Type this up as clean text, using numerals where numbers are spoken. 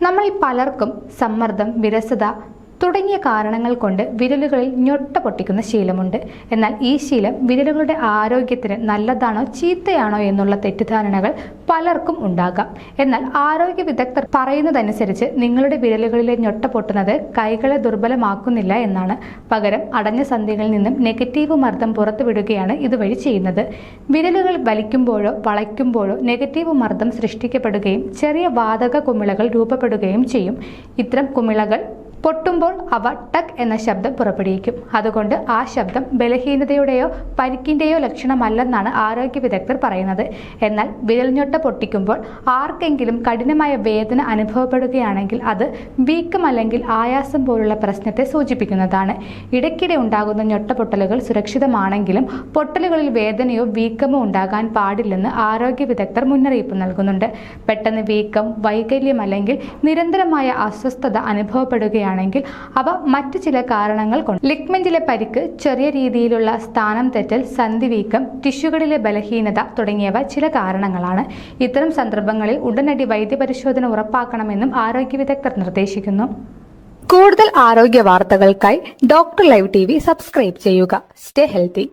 നമ്മളിൽ പലർക്കും സമ്മർദ്ദം, വിരസത തുടങ്ങിയ കാരണങ്ങൾ കൊണ്ട് വിരലുകളിൽ ഞൊട്ട പൊട്ടിക്കുന്ന ശീലമുണ്ട്. എന്നാൽ ഈ ശീലം വിരലുകളുടെ ആരോഗ്യത്തിന് നല്ലതാണോ ചീത്തയാണോ എന്നുള്ള തെറ്റിദ്ധാരണകൾ പലർക്കും ഉണ്ടാകാം. എന്നാൽ ആരോഗ്യ വിദഗ്ധർ പറയുന്നതനുസരിച്ച് നിങ്ങളുടെ വിരലുകളിലെ ഞൊട്ട പൊട്ടുന്നത് കൈകളെ ദുർബലമാക്കുന്നില്ല എന്നാണ്. പകരം അടഞ്ഞ സന്ധികളിൽ നിന്നും നെഗറ്റീവ് മർദ്ദം പുറത്തുവിടുകയാണ് ഇതുവഴി ചെയ്യുന്നത്. വിരലുകൾ വലിക്കുമ്പോഴോ വളയ്ക്കുമ്പോഴോ നെഗറ്റീവ് മർദ്ദം സൃഷ്ടിക്കപ്പെടുകയും ചെറിയ വാതക കുമിളകൾ രൂപപ്പെടുകയും ചെയ്യും. ഇത്തരം കുമിളകൾ പൊട്ടുമ്പോൾ അവ ടക്ക് എന്ന ശബ്ദം പുറപ്പെടുവിക്കും. അതുകൊണ്ട് ആ ശബ്ദം ബലഹീനതയുടെയോ പരിക്കിന്റെയോ ലക്ഷണമല്ലെന്നാണ് ആരോഗ്യ വിദഗ്ധർ പറയുന്നത്. എന്നാൽ വിരൽഞൊട്ട പൊട്ടിക്കുമ്പോൾ ആർക്കെങ്കിലും കഠിനമായ വേദന അനുഭവപ്പെടുകയാണെങ്കിൽ അത് വീക്കം അല്ലെങ്കിൽ ആയാസം പോലുള്ള പ്രശ്നത്തെ സൂചിപ്പിക്കുന്നതാണ്. ഇടയ്ക്കിടെ ഉണ്ടാകുന്ന ഞൊട്ടപ്പൊട്ടലുകൾ സുരക്ഷിതമാണെങ്കിലും പൊട്ടലുകളിൽ വേദനയോ വീക്കമോ ഉണ്ടാകാൻ പാടില്ലെന്ന് ആരോഗ്യ വിദഗ്ധർ മുന്നറിയിപ്പ് നൽകുന്നുണ്ട്. പെട്ടെന്ന് വീക്കം, വൈകല്യം അല്ലെങ്കിൽ നിരന്തരമായ അസ്വസ്ഥത അനുഭവപ്പെടുകയാണെങ്കിൽ അവ മറ്റു ചില കാരണങ്ങൾ കൊണ്ട് ലിഗ്മെന്റിലെ പരിക്ക്, ചെറിയ രീതിയിലുള്ള സ്ഥാനം തെറ്റൽ, സന്ധിവീക്കം, ടിഷ്യൂകളിലെ ബലഹീനത തുടങ്ങിയവ ചില കാരണങ്ങളാണ്. ഇത്തരം സന്ദർഭങ്ങളിൽ ഉടനടി വൈദ്യപരിശോധന ഉറപ്പാക്കണമെന്നും ആരോഗ്യ വിദഗ്ധർ നിർദ്ദേശിക്കുന്നു. കൂടുതൽ ആരോഗ്യ വാർത്തകൾക്കായി ഡോക്ടർ ലൈവ് TV സബ്സ്ക്രൈബ് ചെയ്യുക. Stay healthy.